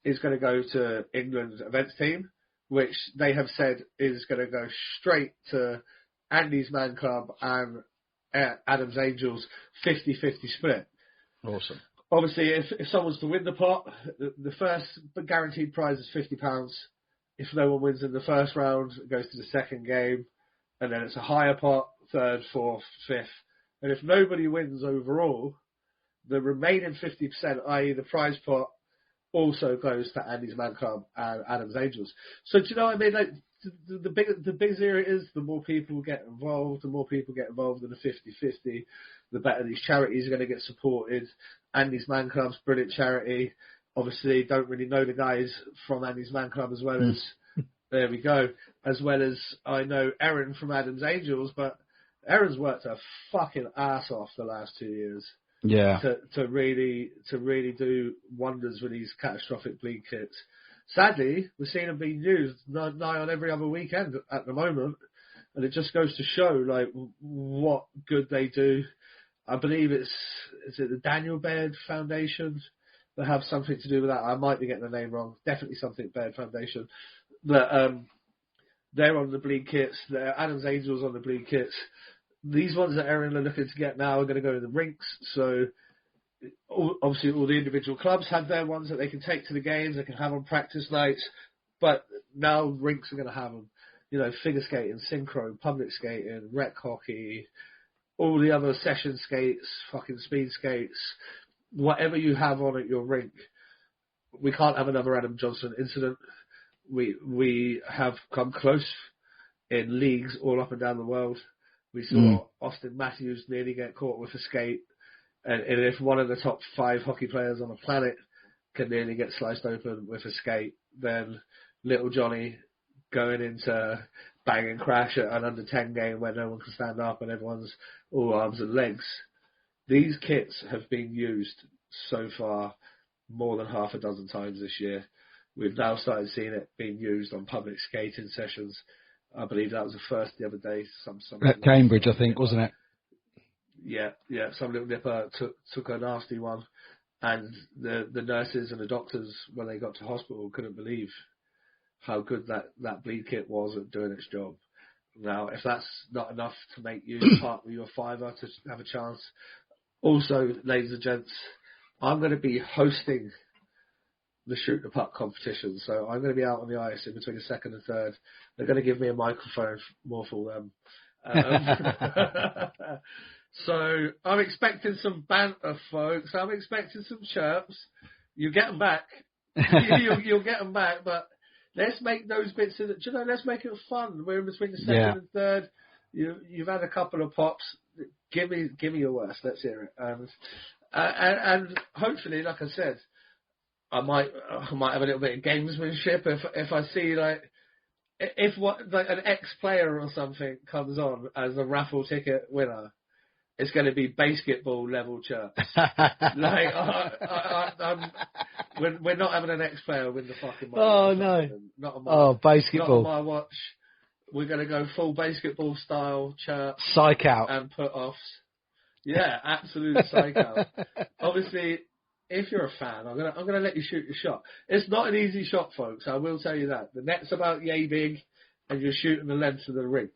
is going to go to England's events team, which they have said is going to go straight to Andy's Man Club and Adam's Angels 50-50 split. Awesome. Obviously, if someone's to win the pot, the first guaranteed prize is £50. If no one wins in the first round, it goes to the second game, and then it's a higher pot, third, fourth, fifth. And if nobody wins overall, the remaining 50%, i.e. the prize pot, also goes to Andy's Man Club and Adam's Angels. So do you know what I mean? Like, the bigger it is, the more people get involved. The more people get involved in the 50-50, the better these charities are going to get supported. Andy's Man Club's brilliant charity. Obviously, don't really know the guys from Andy's Man Club as well as, there we go, as well as I know Erin from Adam's Angels, but Erin's worked her fucking ass off the last 2 years. Yeah. To really do wonders with these catastrophic bleed kits. Sadly, we're seeing them being used nigh on every other weekend at the moment, and it just goes to show like what good they do. I believe is it the Daniel Baird Foundation that have something to do with that. I might be getting the name wrong. Definitely something Baird Foundation. But they're on the bleed kits. Adam's Angels on the bleed kits. These ones that Erin are looking to get now are going to go in the rinks. So obviously all the individual clubs have their ones that they can take to the games. They can have on practice nights. But now rinks are going to have them. You know, figure skating, synchro, public skating, rec hockey, all the other session skates, fucking speed skates, whatever you have on at your rink. We can't have another Adam Johnson incident. We have come close in leagues all up and down the world. We saw Austin Matthews nearly get caught with a skate. And if one of the top 5 hockey players on the planet can nearly get sliced open with a skate, then little Johnny going into bang and crash at an under 10 game where no one can stand up and everyone's all arms and legs. These kits have been used so far more than half a dozen times this year. We've now started seeing it being used on public skating sessions. I believe that was the first the other day. Some at Cambridge, I think, wasn't it? Yeah. Some little nipper took a nasty one, and the nurses and the doctors, when they got to hospital, couldn't believe how good that bleed kit was at doing its job. Now, if that's not enough to make you part with your fiver to have a chance, also, ladies and gents, I'm going to be hosting the shoot the puck competition. So I'm going to be out on the ice in between the second and third. They're going to give me a microphone, more for them. So I'm expecting some banter, folks. I'm expecting some chirps. You get them back. You'll get them back, but let's make those bits of it. Do you know, let's make it fun. We're in between the second and third. You've had a couple of pops. Give me your worst. Let's hear it. And hopefully, like I said, I might have a little bit of gamesmanship if I see if an ex-player or something comes on as a raffle ticket winner. It's going to be basketball level chirps. We're not having an ex-player win the fucking money. Oh no! Not on basketball. Not on my watch. We're going to go full basketball style chirps. Psych out and put offs. Yeah, absolute psych out. Obviously, if you're a fan, I'm gonna let you shoot your shot. It's not an easy shot, folks. I will tell you that. The net's about yay big, and you're shooting the length of the rink.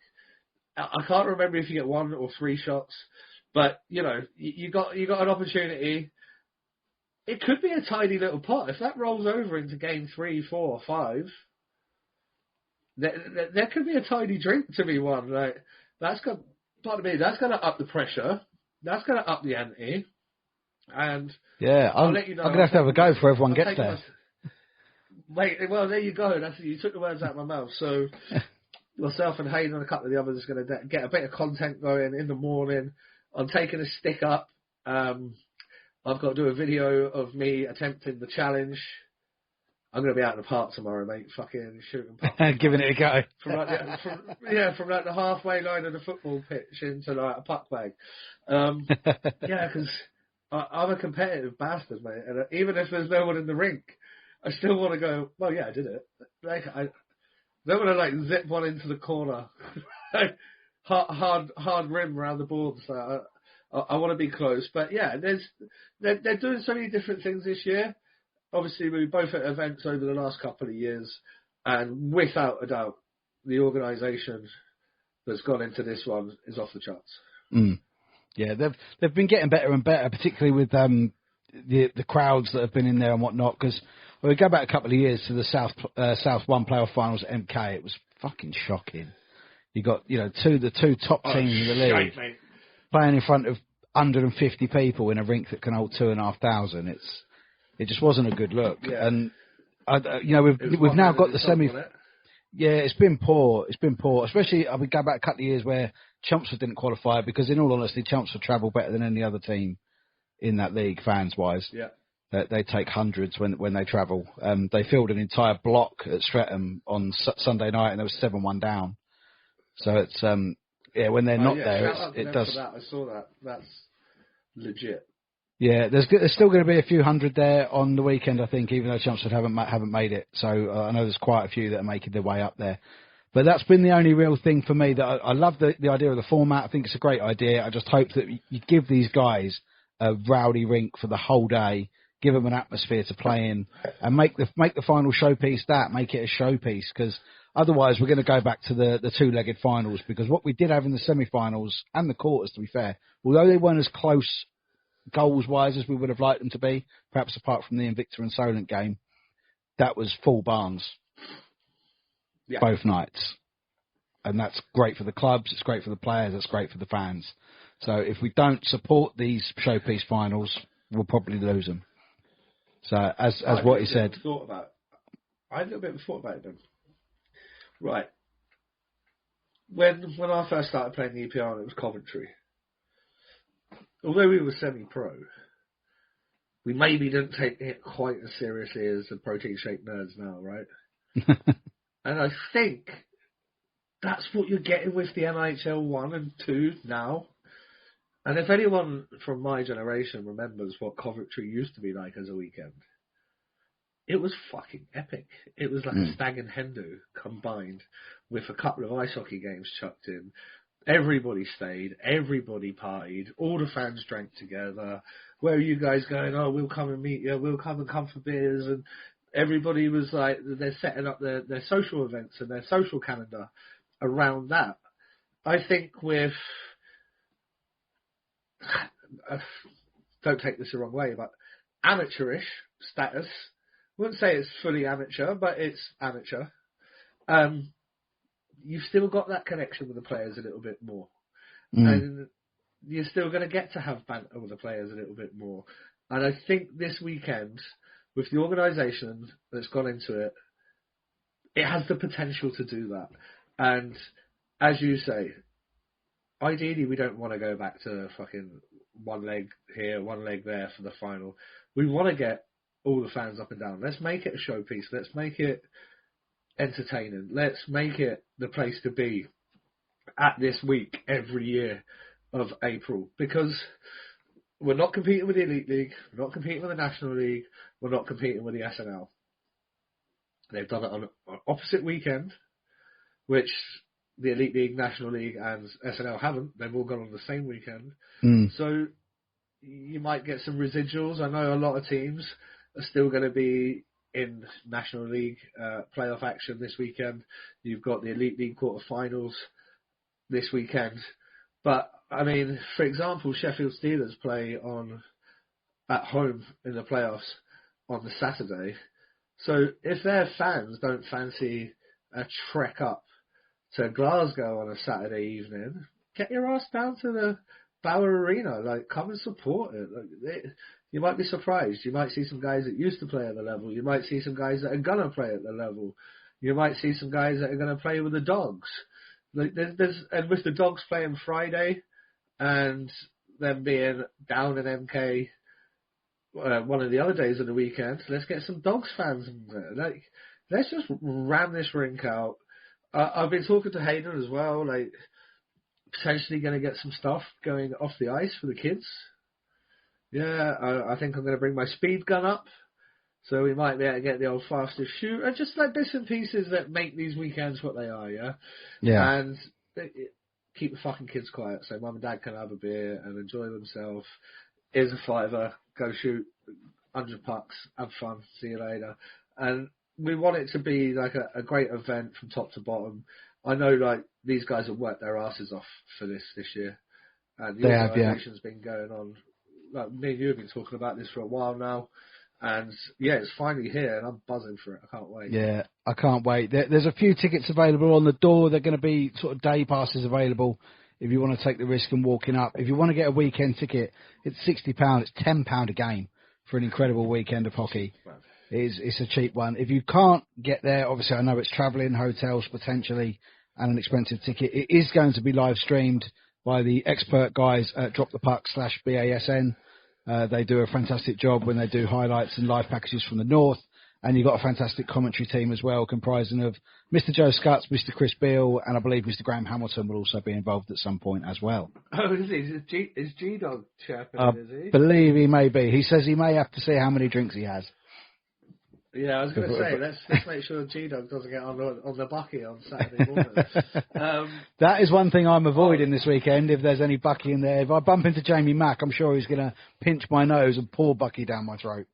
I can't remember if you get 1 or 3 shots, but you know you got an opportunity. It could be a tiny little pot. If that rolls over into game 3, 4, 5, there could be a tiny drink to be won. Like that's going to up the pressure. That's going to up the ante. And yeah, I'll let you know. I'm going to have a go before everyone gets there. Wait, well, there you go. You took the words out of my mouth. So myself and Hayden and a couple of the others are going to get a bit of content going in the morning. I'm taking a stick up. I've got to do a video of me attempting the challenge. I'm going to be out in the park tomorrow, mate. Fucking shooting puck. Giving it a go. From the halfway line of the football pitch into a puck bag. Because I'm a competitive bastard, mate. And even if there's no one in the rink, I still want to go, well, yeah, I did it. Don't want to like zip one into the corner. hard rim around the board. So I want to be close. But yeah, they're doing so many different things this year. Obviously, we were both at events over the last couple of years, and without a doubt, the organisation that's gone into this one is off the charts. Yeah, they've been getting better and better, particularly with the crowds that have been in there and whatnot. Because we go back a couple of years to the South One playoff finals at MK, it was fucking shocking. You got the two top teams in the league playing in front of 150 people in a rink that can hold 2,500. It just wasn't a good look. Yeah. And we've now got the semi. Yeah, it's been poor. It's been poor, especially we go back a couple of years where Chelmsford didn't qualify because, in all honesty, Chelmsford travel better than any other team in that league, fans-wise. Yeah. They take hundreds when they travel. They filled an entire block at Streatham on Sunday night, and there was 7-1 down. So it's when they're not there, it does. I saw that. That's legit. Yeah, there's still going to be a few hundred there on the weekend, I think, even though Chelmsford haven't made it. So I know there's quite a few that are making their way up there. But that's been the only real thing for me. That I love the idea of the format. I think it's a great idea. I just hope that you give these guys a rowdy rink for the whole day, give them an atmosphere to play in, and make the final showpiece that. Make it a showpiece, because otherwise we're going to go back to the two-legged finals. Because what we did have in the semi-finals and the quarters, to be fair, although they weren't as close goals-wise as we would have liked them to be, perhaps apart from the Invicta and Solent game, that was full barns. Yeah. Both nights. And that's great for the clubs, it's great for the players, it's great for the fans. So if we don't support these showpiece finals, we'll probably lose them. So as Watty said... I had a little bit of thought about it then. Right. When I first started playing the EPR, it was Coventry. Although we were semi-pro, we maybe didn't take it quite as seriously as the protein shake nerds now, right? And I think that's what you're getting with the NIHL 1 and 2 now. And if anyone from my generation remembers what Coventry used to be like as a weekend, it was fucking epic. It was like a stag and hen do combined with a couple of ice hockey games chucked in. Everybody stayed, everybody partied, all the fans drank together. Where are you guys going? Oh, we'll come and meet you, we'll come for beers. And everybody was like, they're setting up their social events and their social calendar around that. I think with, don't take this the wrong way, but amateurish status, I wouldn't say it's fully amateur, but it's amateur. You've still got that connection with the players a little bit more. And you're still going to get to have banter with the players a little bit more. And I think this weekend, with the organisation that's gone into it, it has the potential to do that. And as you say, ideally we don't want to go back to fucking one leg here, one leg there for the final. We want to get all the fans up and down. Let's make it a showpiece. Let's make it entertaining. Let's make it the place to be at this week every year of April, because we're not competing with the Elite League, we're not competing with the National League, we're not competing with the SNL. They've done it on an opposite weekend, which the Elite League, National League and SNL haven't. They've all gone on the same weekend. So you might get some residuals. I know a lot of teams are still going to be in National League playoff action this weekend. You've got the Elite League quarterfinals this weekend. But, I mean, for example, Sheffield Steelers play at home in the playoffs on the Saturday. So if their fans don't fancy a trek up to Glasgow on a Saturday evening, get your ass down to the Bauer Arena. Like, come and support it. You might be surprised. You might see some guys that used to play at the level. You might see some guys that are going to play at the level. You might see some guys that are going to play with the Dogs. Like and with the Dogs playing Friday and them being down in MK one of the other days of the weekend, let's get some Dogs fans in there. Like, let's just ram this rink out. I've been talking to Hayden as well, like potentially going to get some stuff going off the ice for the kids. Yeah, I think I'm going to bring my speed gun up So we might be able to get the old fastest shoot, and just like bits and pieces that make these weekends what they are, yeah? Yeah. And keep the fucking kids quiet so mum and dad can have a beer and enjoy themselves. Here's a fiver, go shoot 100 pucks, have fun, see you later. And we want it to be like a great event from top to bottom. I know like these guys have worked their asses off for this year. And the organisation's been going on, like me and you have been talking about this for a while now. And yeah, it's finally here and I'm buzzing for it. I can't wait. Yeah, I can't wait. There's a few tickets available on the door. They're going to be sort of day passes available if you want to take the risk and walking up. If you want to get a weekend ticket, it's £60. It's £10 a game for an incredible weekend of hockey. It's a cheap one. If you can't get there, obviously I know it's travelling, hotels potentially, and an expensive ticket. It is going to be live streamed by the expert guys at Drop the Puck /BASN. They do a fantastic job when they do highlights and live packages from the north. And you've got a fantastic commentary team as well, comprising of Mr. Joe Scutts, Mr. Chris Beale, and I believe Mr. Graham Hamilton will also be involved at some point as well. Oh, is he? Is G-Dog chirping, is he? I believe he may be. He says he may have to see how many drinks he has. Yeah, I was going to say, let's make sure G-Dog doesn't get on the bucky on Saturday morning. That is one thing I'm avoiding this weekend, if there's any bucky in there. If I bump into Jamie Mack, I'm sure he's going to pinch my nose and pour bucky down my throat.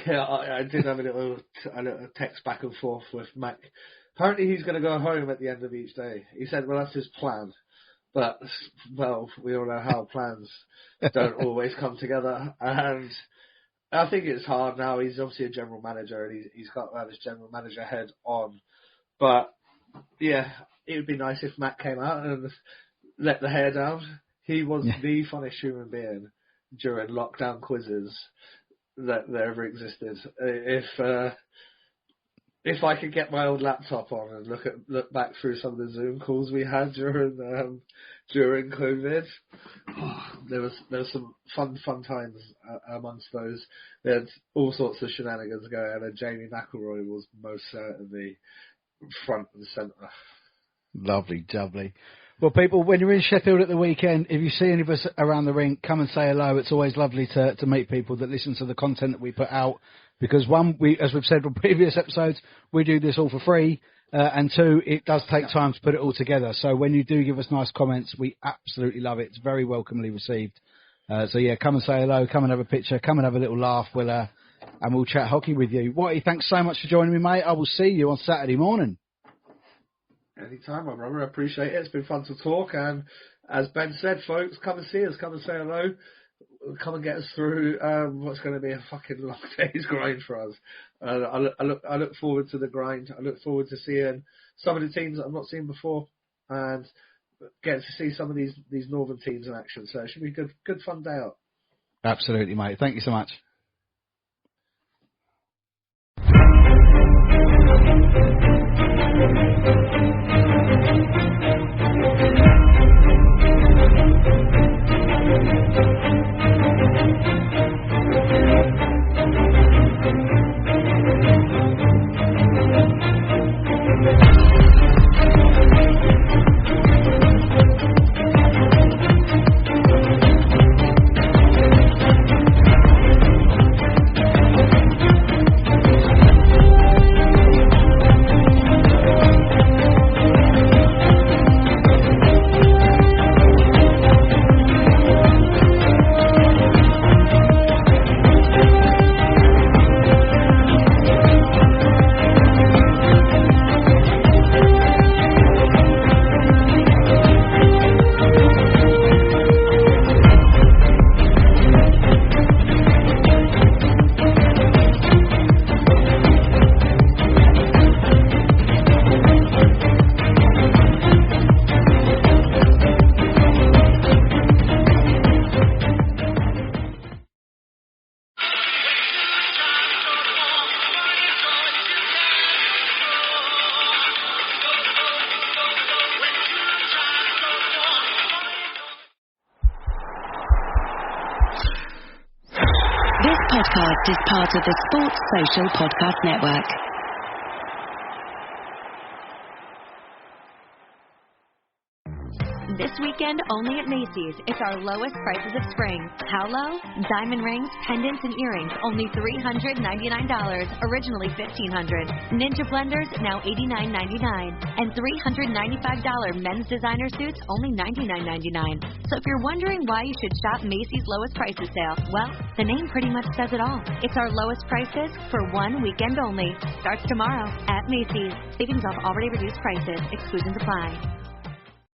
Yeah, I did have a little text back and forth with Mac. Apparently he's going to go home at the end of each day. He said, well, that's his plan. But, well, we all know how plans don't always come together. And I think it's hard now. He's obviously a general manager and he's got to have his general manager head on. But, yeah, it would be nice if Matt came out and let the hair down. He was the funniest human being during lockdown quizzes that there ever existed. If I could get my old laptop on and look back through some of the Zoom calls we had during COVID, there was some fun times amongst those. There's all sorts of shenanigans going, and Jamie McElroy was most certainly front and centre. Lovely, jubbly. Well, people, when you're in Sheffield at the weekend, if you see any of us around the rink, come and say hello. It's always lovely to meet people that listen to the content that we put out. Because one, as we've said on previous episodes, we do this all for free. And two, it does take time to put it all together. So when you do give us nice comments, we absolutely love it. It's very welcomely received. So yeah, come and say hello, come and have a picture, come and have a little laugh. And we'll chat hockey with you. Watty, thanks so much for joining me, mate. I will see you on Saturday morning. Anytime, my brother. I appreciate it. It's been fun to talk. And as Ben said, folks, come and see us. Come and say hello. Come and get us through what's going to be a fucking long day's grind for us. I look forward to the grind. I look forward to seeing some of the teams that I've not seen before and getting to see some of these northern teams in action. So it should be a good fun day out. Absolutely, mate. Thank you so much. Podcast is part of the Sports Social Podcast Network. This weekend, only at Macy's, it's our lowest prices of spring. How low? Diamond rings, pendants, and earrings, only $399, originally $1,500. Ninja blenders, now $89.99. And $395 men's designer suits, only $99.99. So if you're wondering why you should shop Macy's lowest prices sale, well, the name pretty much says it all. It's our lowest prices for one weekend only. Starts tomorrow at Macy's. Savings off already reduced prices. Exclusions apply.